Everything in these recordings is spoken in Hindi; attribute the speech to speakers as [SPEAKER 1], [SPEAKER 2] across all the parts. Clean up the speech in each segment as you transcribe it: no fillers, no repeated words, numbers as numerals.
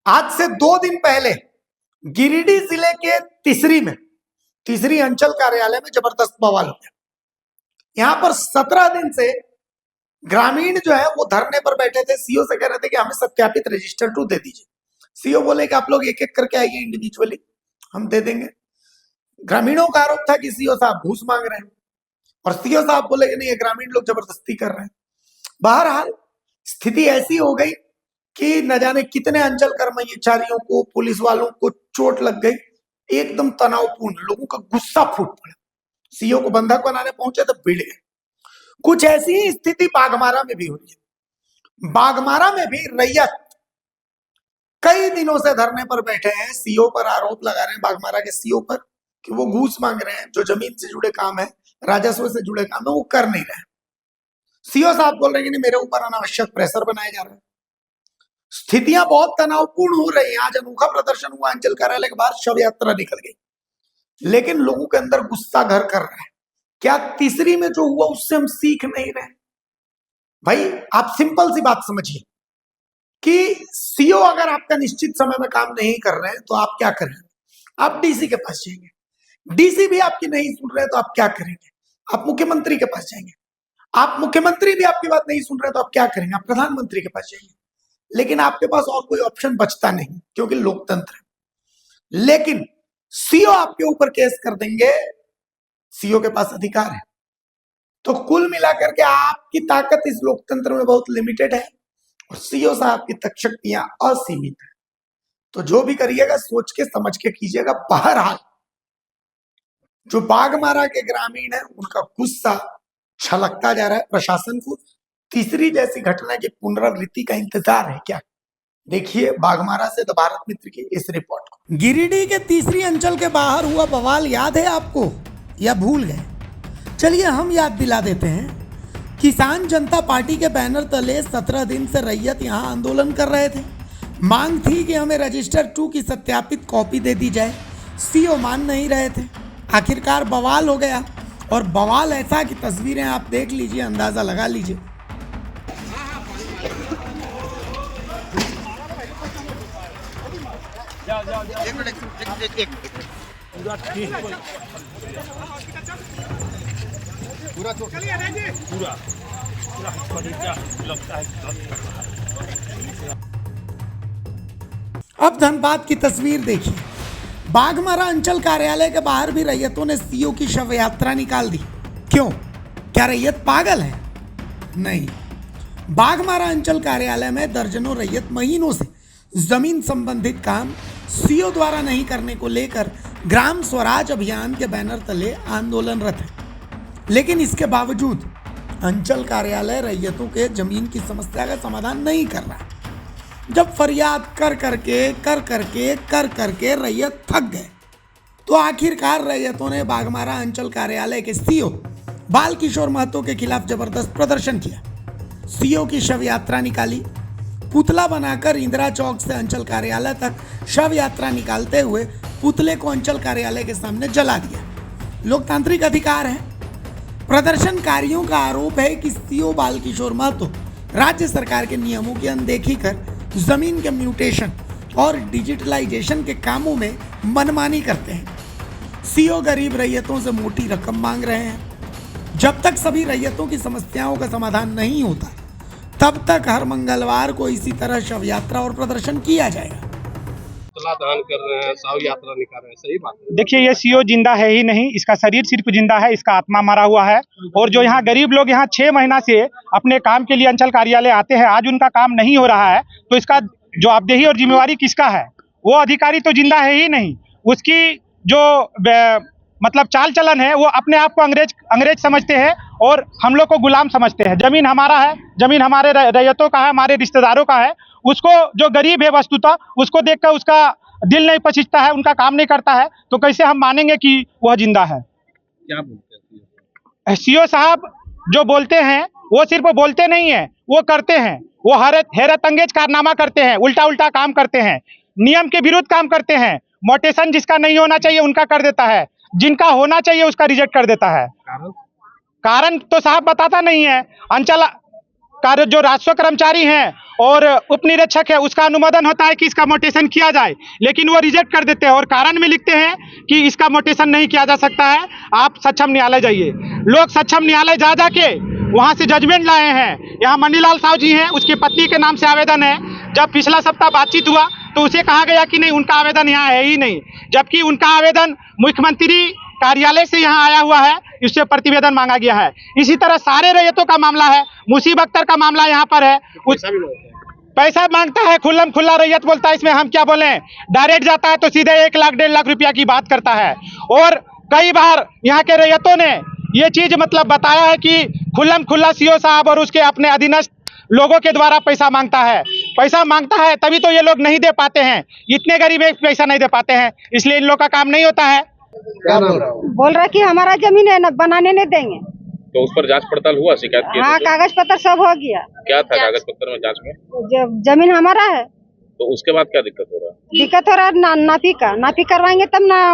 [SPEAKER 1] आज से 2 दिन पहले गिरिडीह जिले के तीसरी अंचल कार्यालय में जबरदस्त बवाल हो गया। यहां पर 17 दिन से ग्रामीण जो है वो धरने पर बैठे थे। सीओ से कह रहे थे कि हमें सत्यापित रजिस्टर 2 दे दीजिए। सीओ बोले कि आप लोग एक एक करके आइए, इंडिविजुअली हम दे देंगे। ग्रामीणों का आरोप था कि सीओ साहब घूस मांग रहे हैं और सीओ साहब बोले कि नहीं, ये ग्रामीण लोग जबरदस्ती कर रहे हैं। बहरहाल स्थिति ऐसी हो गई कि न जाने कितने अंचल कर्मचारियों को, पुलिस वालों को चोट लग गई। एकदम तनावपूर्ण, लोगों का गुस्सा फूट पड़ा। सीओ को बंधक बनाने पहुंचे तो भिड़ गए। कुछ ऐसी ही स्थिति बाघमारा में भी हुई है। बाघमारा में भी रैयत कई दिनों से धरने पर बैठे हैं। सीओ पर आरोप लगा रहे हैं, बाघमारा के सीओ पर, कि वो घूस मांग रहे हैं। जो जमीन से जुड़े काम है, राजस्व से जुड़े काम है, वो कर नहीं रहे। सीओ साहब बोल रहे हैं कि मेरे ऊपर अनावश्यक प्रेशर बनाया जा रहा है। स्थितियां बहुत तनावपूर्ण हो रही हैं। आज अनोखा प्रदर्शन हुआ अंचल कार्यालय के बाहर, शव यात्रा निकल गई, लेकिन लोगों के अंदर गुस्सा घर कर रहा है। क्या तीसरी में जो हुआ उससे हम सीख नहीं रहे? भाई आप सिंपल सी बात समझिए कि सीओ अगर आपका निश्चित समय में काम नहीं कर रहे हैं तो आप क्या करेंगे? आप डीसी के पास जाएंगे। डीसी भी आपकी नहीं सुन रहे तो आप क्या करेंगे? आप मुख्यमंत्री के पास जाएंगे। आप मुख्यमंत्री भी आपकी बात नहीं सुन रहे तो आप क्या करेंगे? आप प्रधानमंत्री के पास जाएंगे। लेकिन आपके पास और कोई ऑप्शन बचता नहीं, क्योंकि लोकतंत्र है। लेकिन सीओ आपके ऊपर केस कर देंगे, सीओ के पास अधिकार है। तो कुल मिलाकर के आपकी ताकत इस लोकतंत्र में बहुत लिमिटेड है और सीओ साहब की तक शक्तियां असीमित है। तो जो भी करिएगा सोच के समझ के कीजिएगा। बहरहाल जो बाघमारा के ग्रामीण है उनका गुस्सा छलकता जा रहा है। प्रशासन को तीसरी जैसी घटना की पुनरावृत्ति का इंतजार है क्या? देखिए बाघमारा से द भारत मित्र की इस रिपोर्ट को। गिरिडीह के तीसरी अंचल के बाहर हुआ बवाल याद है आपको या भूल गए? चलिए हम याद दिला देते हैं। किसान जनता पार्टी के बैनर तले 17 दिन से रैयत यहां आंदोलन कर रहे थे। मांग थी कि हमें रजिस्टर 2 की सत्यापित कॉपी दे दी जाए। सीओ मान नहीं रहे थे। आखिरकार बवाल हो गया और बवाल ऐसा कि तस्वीरें आप देख लीजिए, अंदाजा लगा लीजिए। अब धनबाद की तस्वीर देखिए। बाघमारा अंचल कार्यालय के बाहर भी रैयतों ने सीओ की शव यात्रा निकाल दी। क्यों? क्या रैयत पागल है? नहीं। बाघमारा अंचल कार्यालय में दर्जनों रैयत महीनों से जमीन संबंधित काम सीओ द्वारा नहीं करने को लेकर ग्राम स्वराज अभियान के बैनर तले आंदोलनरत है। लेकिन इसके बावजूद अंचल कार्यालय रैयतों के जमीन की समस्या का समाधान नहीं कर रहा। जब फरियाद कर करके रैयत थक गए तो आखिरकार रैयतों ने बाघमारा अंचल कार्यालय के सीओ बाल किशोर महतो के खिलाफ जबरदस्त प्रदर्शन किया। सीओ की शव यात्रा निकाली। पुतला बनाकर इंदिरा चौक से अंचल कार्यालय तक शव यात्रा निकालते हुए पुतले को अंचल कार्यालय के सामने जला दिया। लोकतांत्रिक अधिकार है। प्रदर्शनकारियों का आरोप है कि सीओ बाल किशोर महतो राज्य सरकार के नियमों की अनदेखी कर जमीन के म्यूटेशन और डिजिटलाइजेशन के कामों में मनमानी करते हैं। सीओ गरीब रैयतों से मोटी रकम मांग रहे हैं। जब तक सभी रैयतों की समस्याओं का समाधान नहीं होता तब तक हर मंगलवार को इसी तरह शव यात्रा और प्रदर्शन किया जाएगा।
[SPEAKER 2] दान कर रहे हैं, शव यात्रा निकाल रहे हैं, सही बात है।
[SPEAKER 3] देखिए ये सीओ जिंदा है ही नहीं, इसका शरीर सिर्फ जिंदा है, इसका आत्मा मरा हुआ है। और जो यहाँ गरीब लोग यहाँ 6 महीना से अपने काम के लिए अंचल कार्यालय आते हैं, आज उनका काम नहीं हो रहा है, तो इसका जवाबदेही और जिम्मेवारी किसका है? वो अधिकारी तो जिंदा है ही नहीं। उसकी जो मतलब चाल चलन है वो अपने आप को अंग्रेज समझते हैं और हम लोग को गुलाम समझते हैं। जमीन हमारा है, जमीन हमारे रैयतों का है, हमारे रिश्तेदारों का है। उसको जो गरीब है वस्तुतः उसको देखकर उसका दिल नहीं पसीजता है, उनका काम नहीं करता है, तो कैसे हम मानेंगे कि वह जिंदा है?
[SPEAKER 2] क्या बोलते हैं
[SPEAKER 3] सीओ साहब? जो बोलते हैं वो सिर्फ बोलते नहीं है, वो करते हैं। वो हैरत अंगेज कारनामा करते हैं, उल्टा उल्टा काम करते हैं, नियम के विरुद्ध काम करते हैं। मोटेशन जिसका नहीं होना चाहिए उनका कर देता है, जिनका होना चाहिए उसका रिजेक्ट कर देता है। कारण तो साहब बताता नहीं है। अंचल कार्य जो राजस्व कर्मचारी हैं और उप निरीक्षक है उसका अनुमोदन होता है कि इसका मोटेशन किया जाए, लेकिन वो रिजेक्ट कर देते हैं और कारण में लिखते हैं कि इसका मोटेशन नहीं किया जा सकता है, आप सक्षम न्यायालय जाइए। लोग सक्षम न्यायालय जा जाके वहां से जजमेंट लाए हैं। यहाँ मनीलाल साहू जी हैं, उसकी पत्नी के नाम से आवेदन है। जब पिछला सप्ताह बातचीत हुआ तो उसे कहा गया कि नहीं, उनका आवेदन यहाँ है ही नहीं, जबकि उनका आवेदन मुख्यमंत्री कार्यालय से यहाँ आया हुआ है, इससे प्रतिवेदन मांगा गया है। इसी तरह सारे रैयतों का मामला है, मुसीब अख्तर का मामला यहाँ पर है, पैसा मांगता है, खुल्लम खुल्ला रैयत बोलता है, इसमें हम क्या बोलें। डायरेक्ट जाता है तो सीधे 1 लाख 1.5 लाख रुपया की बात करता है। और कई बार यहाँ के रैयतों ने ये चीज मतलब बताया है कि खुल्लम खुल्ला सीओ साहब और उसके अपने अधीनस्थ लोगों के द्वारा पैसा मांगता है, तभी तो ये लोग नहीं दे पाते हैं। इतने गरीब पैसा नहीं दे पाते हैं, इसलिए इन लोग का काम नहीं होता है।
[SPEAKER 2] क्या बोल रहा हूँ?
[SPEAKER 4] बोल रहा कि हमारा जमीन है, न बनाने नहीं देंगे।
[SPEAKER 2] तो उस पर जांच पड़ताल हुआ, शिकायत की?
[SPEAKER 4] हाँ, कागज पत्र सब हो गया।
[SPEAKER 2] क्या था कागज पत्र में जांच में?
[SPEAKER 4] जमीन हमारा है।
[SPEAKER 2] तो उसके बाद क्या दिक्कत हो रहा है?
[SPEAKER 4] दिक्कत हो रहा है नापी करवाएंगे तब ना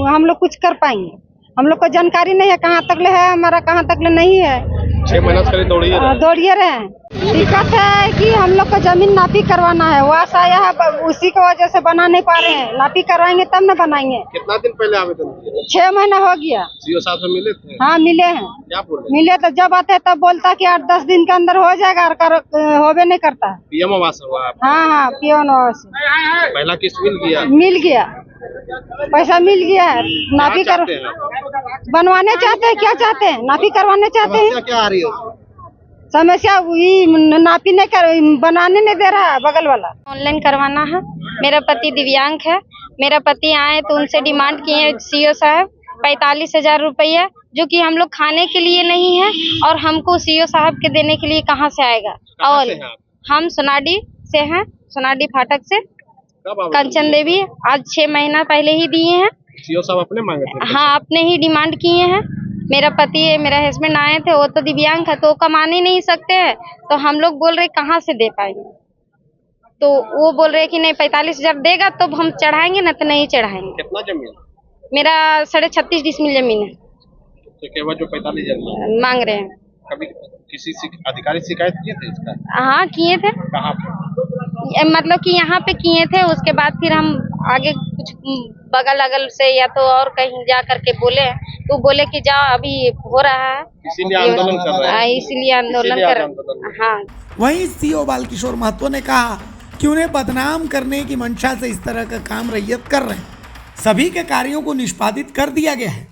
[SPEAKER 4] हम लोग कुछ कर पाएंगे। हम लोग को जानकारी नहीं है कहाँ तक ले है हमारा, कहाँ तक ले नहीं है।
[SPEAKER 2] 6 महीना से करीब
[SPEAKER 4] दौड़िए रहे हैं। दिक्कत है कि हम लोग को जमीन नापी करवाना है, वास आया है, उसी की वजह से बना नहीं पा रहे हैं। नापी करवाएंगे तब ना बनाएंगे।
[SPEAKER 2] कितना दिन पहले आवेदन किया?
[SPEAKER 4] 6 महीना हो गया।
[SPEAKER 2] सीओ साहब से मिले थे?
[SPEAKER 4] हाँ, मिले हैं।
[SPEAKER 2] क्या बोल रहे?
[SPEAKER 4] मिले तो जब आते हैं तब बोलता कि 8-10 दिन के अंदर हो जाएगा, और होबे नहीं करता है।
[SPEAKER 2] पीएम आवास हुआ?
[SPEAKER 4] हाँ, पियोन आवास
[SPEAKER 2] पहला किस्त
[SPEAKER 4] मिल गया, पैसा मिल गया है। नापी कर बनवाने चाहते हैं, क्या चाहते हैं, नापी करवाने चाहते हैं।
[SPEAKER 2] क्या आ रही है
[SPEAKER 4] समस्या? वही नापी नहीं कर, बनाने नहीं दे रहा है बगल वाला।
[SPEAKER 5] ऑनलाइन करवाना है। मेरा पति दिव्यांग है। मेरा पति आए तो उनसे डिमांड किए सीओ साहब 45,000 रुपया, जो कि हम लोग खाने के लिए नहीं है, और हमको सीओ साहब के देने के लिए कहाँ से आएगा। और हम सोनाडी से हैं, सोनाडी फाटक से। कंचन देवी आज 6 महीना पहले ही दिए हैं।
[SPEAKER 2] सीओ साहब अपने मांगे थे?
[SPEAKER 5] हाँ, अपने ही डिमांड किए हैं। मेरा पति मेरा हस्बैंड आए थे, वो तो दिव्यांग है, तो वो कमा नहीं सकते हैं, तो हम लोग बोल रहे कहाँ से दे पाएंगे। तो वो बोल रहे कि नहीं 45,000 देगा तो हम चढ़ाएंगे, ना तो नहीं चढ़ाएंगे।
[SPEAKER 2] कितना जमीन?
[SPEAKER 5] मेरा 36.5 डिसमिल जमीन है।
[SPEAKER 2] तो केवल जो 45,000
[SPEAKER 5] मांग रहे हैं।
[SPEAKER 2] कभी किसी अधिकारी शिकायत किए थे इसका?
[SPEAKER 5] हाँ, किए थे।
[SPEAKER 2] कहाँ पे?
[SPEAKER 5] मतलब कि यहाँ पे किए थे, उसके बाद फिर हम आगे कुछ बगल अगल से या तो और कहीं जा करके बोले, तो बोले कि जाओ अभी हो रहा है,
[SPEAKER 2] इसीलिए आंदोलन कर रहे हैं।
[SPEAKER 5] इसीलिए आंदोलन कर रहे हैं। हाँ।
[SPEAKER 1] वहीं सीओ बालकिशोर महतो ने कहा कि उन्हें बदनाम करने की मंशा से इस तरह का काम रैयत कर रहे हैं। सभी के कार्यों को निष्पादित कर दिया गया है,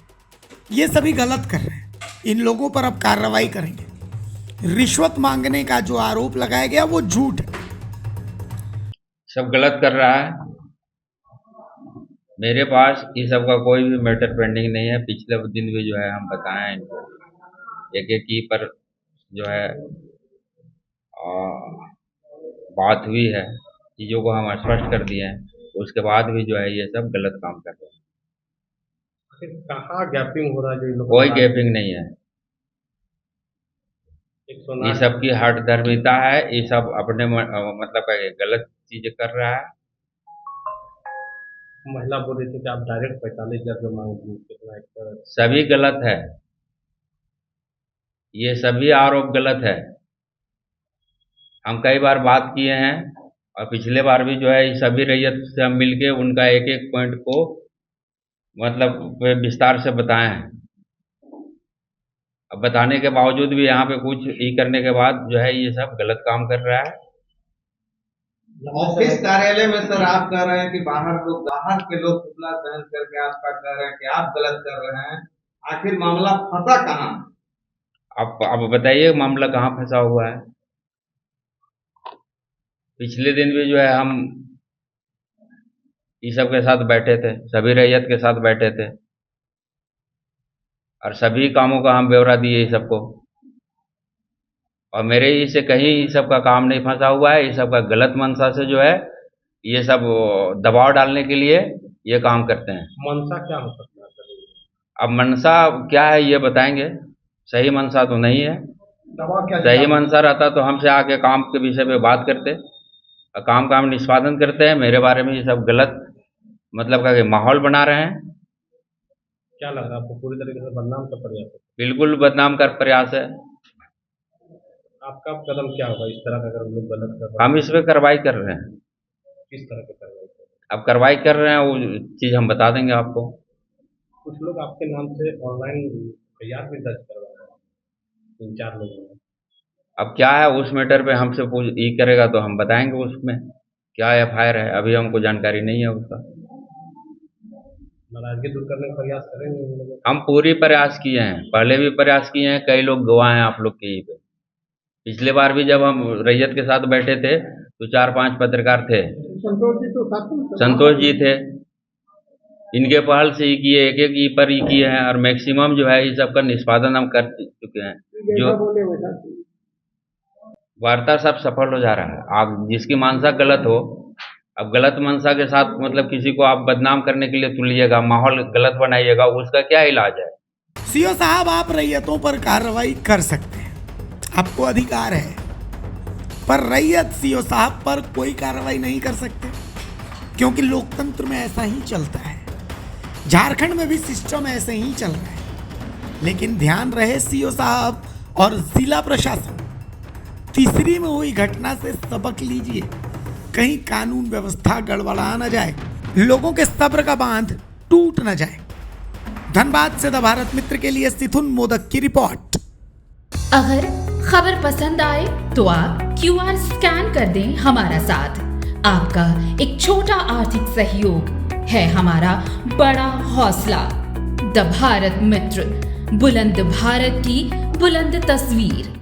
[SPEAKER 1] ये सभी गलत कर रहे हैं। इन लोगों पर अब कार्रवाई करेंगे। रिश्वत मांगने का जो आरोप लगाया गया वो झूठ है।
[SPEAKER 6] सब गलत कर रहा है। मेरे पास इस सब का कोई भी मैटर पेंडिंग नहीं है। पिछले दिन भी जो है हम बताए हैं इनको, एक की पर जो है बात हुई है, चीज़ों को हम स्पष्ट कर दिए हैं। उसके बाद भी जो है ये सब गलत काम कर रहे हैं।
[SPEAKER 2] कहाँ गैपिंग हो रहा है?
[SPEAKER 6] कोई गैपिंग नहीं है। ये सब की हट धर्मिता है। ये सब अपने मतलब गलत चीजें कर रहा है।
[SPEAKER 2] महिला बोल रही थी कि आप डायरेक्ट 45,000 मांग,
[SPEAKER 6] सभी गलत है। ये सभी आरोप गलत है। हम कई बार बात किए हैं, और पिछले बार भी जो है सभी रैयत से हम मिलके उनका एक एक पॉइंट को मतलब विस्तार से बताए हैं। अब बताने के बावजूद भी यहाँ पे कुछ ये करने के बाद जो है ये सब गलत काम कर रहा है।
[SPEAKER 7] ऑफिस कार्यालय में सर आप कह रहे हैं कि बाहर के लोग पुतला दहन करके आपका कह रहे हैं कि आप गलत कर रहे हैं। आखिर मामला फंसा कहाँ?
[SPEAKER 6] आप बताइए मामला कहाँ फंसा हुआ है। पिछले दिन भी जो है हम ये सब के साथ बैठे थे, सभी रैयत के साथ बैठे थे, और सभी कामों का हम ब्यौरा दिए सबको। और मेरे इससे कहीं ये सब का काम नहीं फंसा हुआ है। ये सब का गलत मंशा से जो है ये सब दबाव डालने के लिए ये काम करते हैं।
[SPEAKER 2] मंशा क्या हो सकता है?
[SPEAKER 6] अब मंशा क्या है ये बताएंगे। सही मंशा तो नहीं है।
[SPEAKER 2] दबाव क्या?
[SPEAKER 6] सही मंशा रहता तो हमसे आके काम के विषय पे बात करते, और काम का हम निष्पादन करते हैं। मेरे बारे में ये सब गलत मतलब का माहौल बना रहे हैं।
[SPEAKER 2] क्या लग रहा है आपको? पूरी तरीके से बदनाम का प्रयास है?
[SPEAKER 6] बिल्कुल बदनाम का प्रयास है।
[SPEAKER 2] आपका कदम क्या होगा इस तरह का अगर लोग गलत कर रहे
[SPEAKER 6] हम इस पे कार्रवाई कर रहे हैं।
[SPEAKER 2] हैं? किस तरह की कार्रवाई कर रहे हैं?
[SPEAKER 6] अब कार्रवाई कर रहे हैं, वो चीज़ हम बता देंगे आपको।
[SPEAKER 2] कुछ लोग आपके नाम से ऑनलाइन FIR भी दर्ज करवा रहे हैं, 3-4 लोगों ने।
[SPEAKER 6] अब क्या है उस मैटर पे हमसे ये करेगा तो हम बताएंगे उसमें क्या FIR है, अभी हमको जानकारी नहीं है उसका।
[SPEAKER 2] नाराजगी दूर करने का प्रयास करेंगे उन लोगों को।
[SPEAKER 6] हम पूरी प्रयास किए हैं, पहले भी प्रयास किए हैं, कई लोग गवाह हैं आप लोग के ही पे। पिछले बार भी जब हम रैयत के साथ बैठे थे तो 4-5 पत्रकार थे, संतोष जी थे, इनके पहल से ही किए, एक एक ई पर ही किए हैं और मैक्सिमम जो है इस सब का निष्पादन हम कर चुके हैं। जो वार्ता सब सफल हो जा रहा है। आप जिसकी मानसा गलत हो, अब गलत मंशा के साथ मतलब किसी को आप बदनाम करने के लिए तुलिएगा, माहौल गलत बनाइएगा, उसका क्या इलाज है?
[SPEAKER 1] सीओ साहब, आप रैयतों पर कार्रवाई कर सकते हैं, आपको अधिकार है, पर रैयत सीओ साहब पर कोई कार्रवाई नहीं कर सकते, क्योंकि लोकतंत्र में ऐसा ही चलता है। झारखंड में भी सिस्टम ऐसे ही चल रहा है। लेकिन ध्यान रहे सीओ साहब और जिला प्रशासन, तीसरी में हुई घटना से सबक लीजिए, कहीं कानून व्यवस्था गड़बड़ा न जाए, लोगों के सब्र का बांध टूट न जाए। धनबाद से द भारत मित्र के लिए सिथुन मोदक की रिपोर्ट।
[SPEAKER 8] अगर खबर पसंद आए तो आप QR स्कैन कर दें हमारा साथ। आपका एक छोटा आर्थिक सहयोग है हमारा बड़ा हौसला। द भारत मित्र, बुलंद भारत की बुलंद तस्वीर।